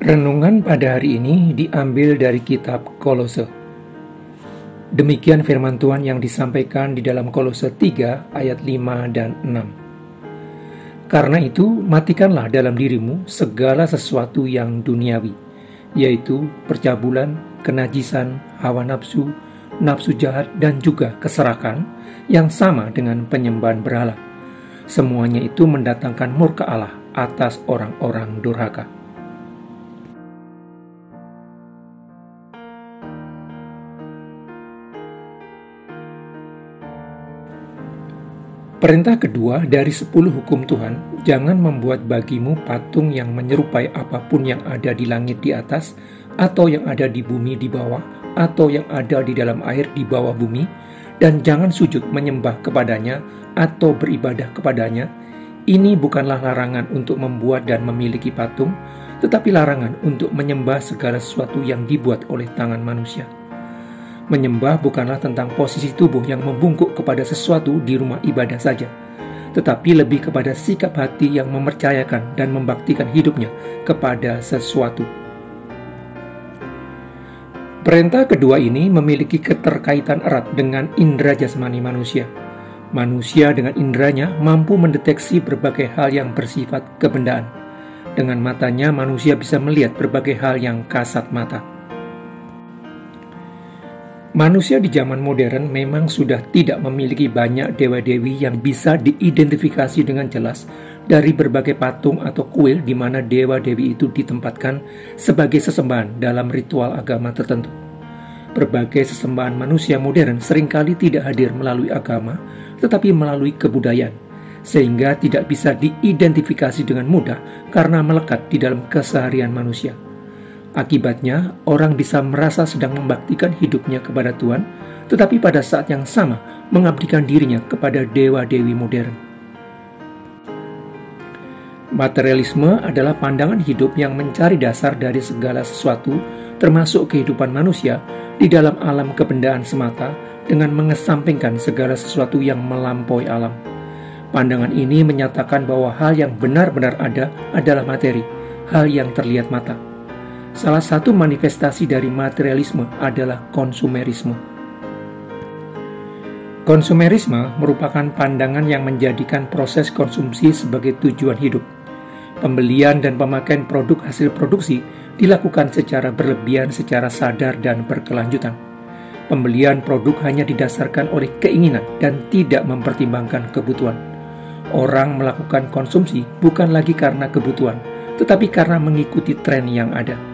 Renungan pada hari ini diambil dari kitab Kolose. Demikian firman Tuhan yang disampaikan di dalam Kolose 3 ayat 5 dan 6. Karena itu, matikanlah dalam dirimu segala sesuatu yang duniawi, yaitu percabulan, kenajisan, hawa nafsu, nafsu jahat, dan juga keserakan yang sama dengan penyembahan berhala. Semuanya itu mendatangkan murka Allah atas orang-orang durhaka. Perintah kedua dari 10 hukum Tuhan, jangan membuat bagimu patung yang menyerupai apapun yang ada di langit di atas, atau yang ada di bumi di bawah, atau yang ada di dalam air di bawah bumi, dan jangan sujud menyembah kepadanya atau beribadah kepadanya. Ini bukanlah larangan untuk membuat dan memiliki patung, tetapi larangan untuk menyembah segala sesuatu yang dibuat oleh tangan manusia. Menyembah bukanlah tentang posisi tubuh yang membungkuk kepada sesuatu di rumah ibadah saja, tetapi lebih kepada sikap hati yang mempercayakan dan membaktikan hidupnya kepada sesuatu. Perintah kedua ini memiliki keterkaitan erat dengan indera jasmani manusia. Manusia dengan inderanya mampu mendeteksi berbagai hal yang bersifat kebendaan. Dengan matanya manusia bisa melihat berbagai hal yang kasat mata. Manusia di zaman modern memang sudah tidak memiliki banyak dewa-dewi yang bisa diidentifikasi dengan jelas dari berbagai patung atau kuil di mana dewa-dewi itu ditempatkan sebagai sesembahan dalam ritual agama tertentu. Berbagai sesembahan manusia modern seringkali tidak hadir melalui agama, tetapi melalui kebudayaan, sehingga tidak bisa diidentifikasi dengan mudah karena melekat di dalam keseharian manusia. Akibatnya, orang bisa merasa sedang membaktikan hidupnya kepada Tuhan, tetapi pada saat yang sama mengabdikan dirinya kepada dewa-dewi modern. Materialisme adalah pandangan hidup yang mencari dasar dari segala sesuatu, termasuk kehidupan manusia, di dalam alam kebendaan semata, dengan mengesampingkan segala sesuatu yang melampaui alam. Pandangan ini menyatakan bahwa hal yang benar-benar ada adalah materi, hal yang terlihat mata. Salah satu manifestasi dari materialisme adalah konsumerisme. Konsumerisme merupakan pandangan yang menjadikan proses konsumsi sebagai tujuan hidup. Pembelian dan pemakaian produk hasil produksi dilakukan secara berlebihan, secara sadar dan berkelanjutan. Pembelian produk hanya didasarkan oleh keinginan dan tidak mempertimbangkan kebutuhan. Orang melakukan konsumsi bukan lagi karena kebutuhan, tetapi karena mengikuti tren yang ada.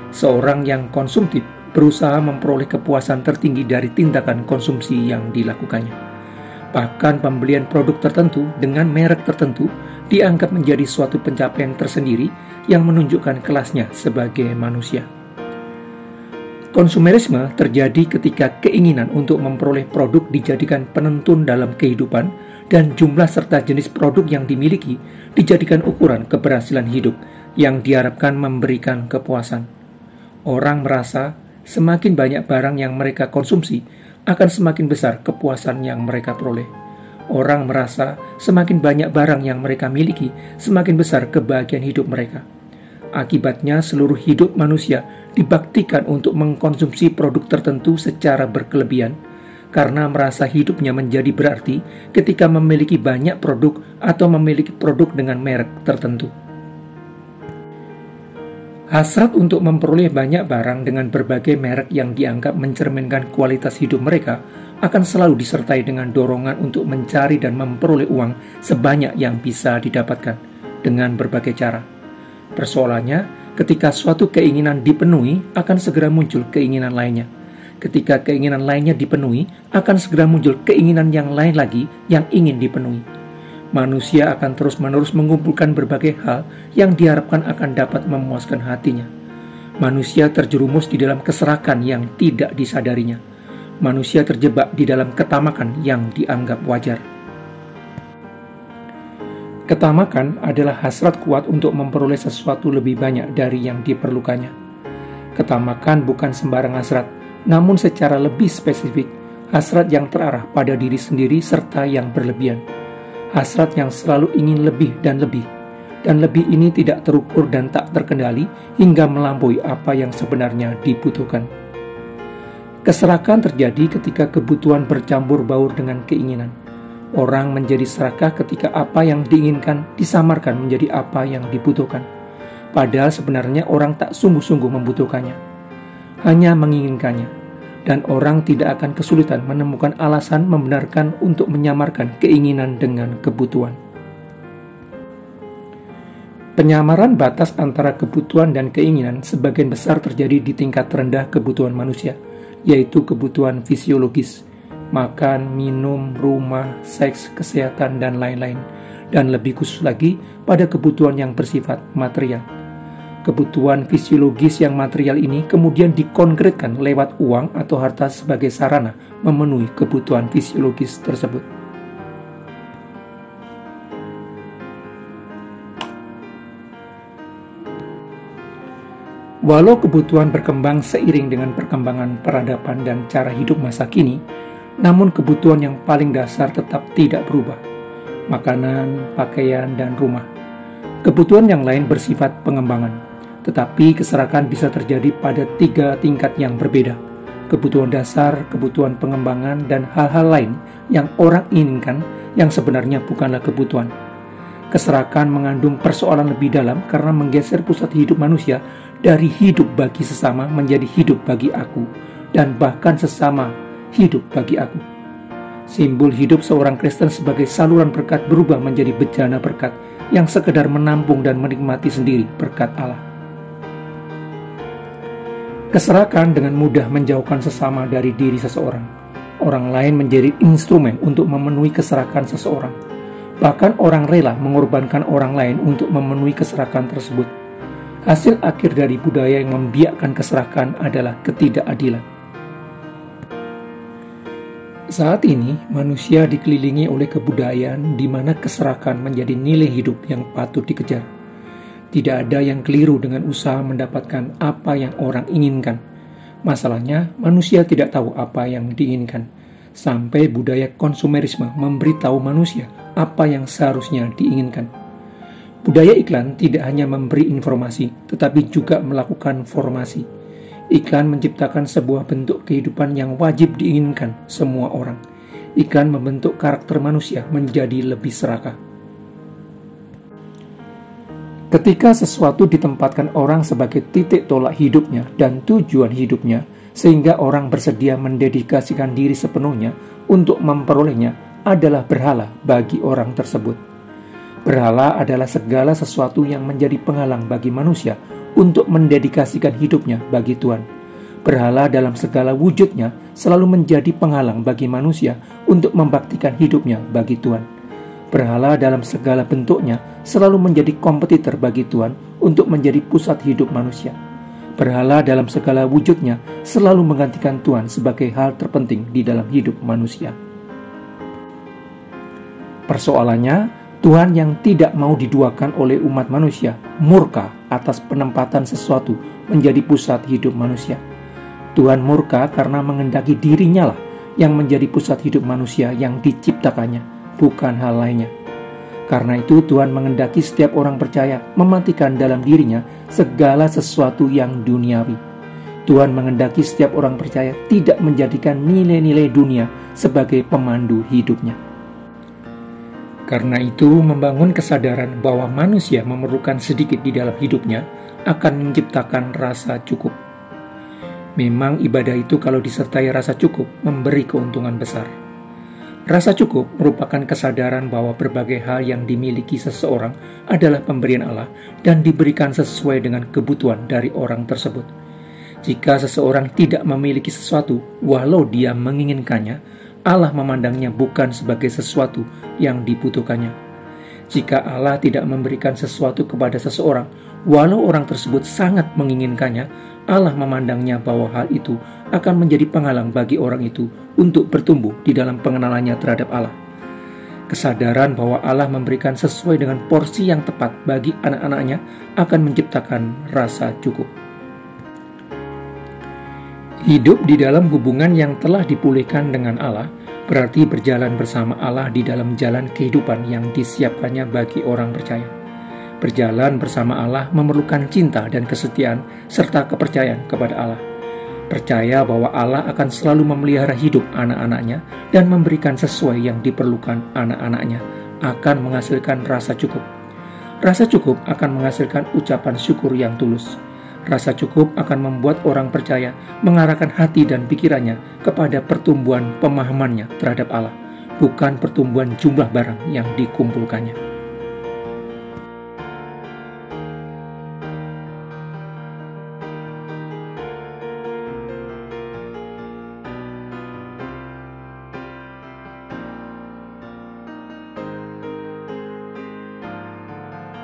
Seorang yang konsumtif berusaha memperoleh kepuasan tertinggi dari tindakan konsumsi yang dilakukannya. Bahkan pembelian produk tertentu dengan merek tertentu dianggap menjadi suatu pencapaian tersendiri yang menunjukkan kelasnya sebagai manusia. Konsumerisme terjadi ketika keinginan untuk memperoleh produk dijadikan penentu dalam kehidupan dan jumlah serta jenis produk yang dimiliki dijadikan ukuran keberhasilan hidup yang diharapkan memberikan kepuasan. Orang merasa semakin banyak barang yang mereka konsumsi akan semakin besar kepuasan yang mereka peroleh. Orang merasa semakin banyak barang yang mereka miliki semakin besar kebahagiaan hidup mereka. Akibatnya seluruh hidup manusia dibaktikan untuk mengkonsumsi produk tertentu secara berkelebihan karena merasa hidupnya menjadi berarti ketika memiliki banyak produk atau memiliki produk dengan merek tertentu. Hasrat untuk memperoleh banyak barang dengan berbagai merek yang dianggap mencerminkan kualitas hidup mereka akan selalu disertai dengan dorongan untuk mencari dan memperoleh uang sebanyak yang bisa didapatkan dengan berbagai cara. Persoalannya, ketika suatu keinginan dipenuhi, akan segera muncul keinginan lainnya. Ketika keinginan lainnya dipenuhi, akan segera muncul keinginan yang lain lagi yang ingin dipenuhi. Manusia akan terus-menerus mengumpulkan berbagai hal yang diharapkan akan dapat memuaskan hatinya. Manusia terjerumus di dalam keserakan yang tidak disadarinya. Manusia terjebak di dalam ketamakan yang dianggap wajar. Ketamakan adalah hasrat kuat untuk memperoleh sesuatu lebih banyak dari yang diperlukannya. Ketamakan bukan sembarang hasrat, namun secara lebih spesifik, hasrat yang terarah pada diri sendiri serta yang berlebihan. Hasrat yang selalu ingin lebih dan lebih, dan lebih ini tidak terukur dan tak terkendali hingga melampaui apa yang sebenarnya dibutuhkan. Keserakahan terjadi ketika kebutuhan bercampur baur dengan keinginan. Orang menjadi serakah ketika apa yang diinginkan disamarkan menjadi apa yang dibutuhkan. Padahal sebenarnya orang tak sungguh-sungguh membutuhkannya, hanya menginginkannya. Dan orang tidak akan kesulitan menemukan alasan membenarkan untuk menyamarkan keinginan dengan kebutuhan. Penyamaran batas antara kebutuhan dan keinginan sebagian besar terjadi di tingkat rendah kebutuhan manusia, yaitu kebutuhan fisiologis, makan, minum, rumah, seks, kesehatan, dan lain-lain, dan lebih khusus lagi pada kebutuhan yang bersifat material. Kebutuhan fisiologis yang material ini kemudian dikonkretkan lewat uang atau harta sebagai sarana memenuhi kebutuhan fisiologis tersebut. Walau kebutuhan berkembang seiring dengan perkembangan peradaban dan cara hidup masa kini, namun kebutuhan yang paling dasar tetap tidak berubah: makanan, pakaian, dan rumah. Kebutuhan yang lain bersifat pengembangan, tetapi keserakahan bisa terjadi pada 3 tingkat yang berbeda: kebutuhan dasar, kebutuhan pengembangan, dan hal-hal lain yang orang inginkan yang sebenarnya bukanlah kebutuhan. Keserakahan mengandung persoalan lebih dalam karena menggeser pusat hidup manusia dari hidup bagi sesama menjadi hidup bagi aku, dan bahkan sesama hidup bagi aku. Simbol hidup seorang Kristen sebagai saluran berkat berubah menjadi bejana berkat yang sekedar menampung dan menikmati sendiri berkat Allah. Keserakahan dengan mudah menjauhkan sesama dari diri seseorang. Orang lain menjadi instrumen untuk memenuhi keserakahan seseorang. Bahkan orang rela mengorbankan orang lain untuk memenuhi keserakahan tersebut. Hasil akhir dari budaya yang membiarkan keserakahan adalah ketidakadilan. Saat ini, manusia dikelilingi oleh kebudayaan di mana keserakahan menjadi nilai hidup yang patut dikejar. Tidak ada yang keliru dengan usaha mendapatkan apa yang orang inginkan. Masalahnya, manusia tidak tahu apa yang diinginkan, sampai budaya konsumerisme memberitahu manusia apa yang seharusnya diinginkan. Budaya iklan tidak hanya memberi informasi, tetapi juga melakukan formasi. Iklan menciptakan sebuah bentuk kehidupan yang wajib diinginkan semua orang. Iklan membentuk karakter manusia menjadi lebih serakah. Ketika sesuatu ditempatkan orang sebagai titik tolak hidupnya dan tujuan hidupnya, sehingga orang bersedia mendedikasikan diri sepenuhnya untuk memperolehnya, adalah berhala bagi orang tersebut. Berhala adalah segala sesuatu yang menjadi penghalang bagi manusia untuk mendedikasikan hidupnya bagi Tuhan. Berhala dalam segala wujudnya selalu menjadi penghalang bagi manusia untuk membaktikan hidupnya bagi Tuhan. Berhala dalam segala bentuknya selalu menjadi kompetitor bagi Tuhan untuk menjadi pusat hidup manusia. Berhala dalam segala wujudnya selalu menggantikan Tuhan sebagai hal terpenting di dalam hidup manusia. Persoalannya, Tuhan yang tidak mau diduakan oleh umat manusia murka atas penempatan sesuatu menjadi pusat hidup manusia. Tuhan murka karena mengendaki dirinya lah yang menjadi pusat hidup manusia yang diciptakannya, bukan hal lainnya. Karena itu Tuhan mengendaki setiap orang percaya mematikan dalam dirinya segala sesuatu yang duniawi. Tuhan mengendaki setiap orang percaya tidak menjadikan nilai-nilai dunia sebagai pemandu hidupnya. Karena itu, membangun kesadaran bahwa manusia memerlukan sedikit di dalam hidupnya akan menciptakan rasa cukup. Memang ibadah itu kalau disertai rasa cukup memberi keuntungan besar. Rasa cukup merupakan kesadaran bahwa berbagai hal yang dimiliki seseorang adalah pemberian Allah dan diberikan sesuai dengan kebutuhan dari orang tersebut. Jika seseorang tidak memiliki sesuatu, walau dia menginginkannya, Allah memandangnya bukan sebagai sesuatu yang dibutuhkannya. Jika Allah tidak memberikan sesuatu kepada seseorang, walau orang tersebut sangat menginginkannya, Allah memandangnya bahwa hal itu akan menjadi penghalang bagi orang itu untuk bertumbuh di dalam pengenalannya terhadap Allah. Kesadaran bahwa Allah memberikan sesuai dengan porsi yang tepat bagi anak-anaknya akan menciptakan rasa cukup. Hidup di dalam hubungan yang telah dipulihkan dengan Allah berarti berjalan bersama Allah di dalam jalan kehidupan yang disiapkannya bagi orang percaya. Berjalan bersama Allah memerlukan cinta dan kesetiaan serta kepercayaan kepada Allah. Percaya bahwa Allah akan selalu memelihara hidup anak-anaknya dan memberikan sesuai yang diperlukan anak-anaknya, akan menghasilkan rasa cukup. Rasa cukup akan menghasilkan ucapan syukur yang tulus. Rasa cukup akan membuat orang percaya mengarahkan hati dan pikirannya kepada pertumbuhan pemahamannya terhadap Allah, bukan pertumbuhan jumlah barang yang dikumpulkannya.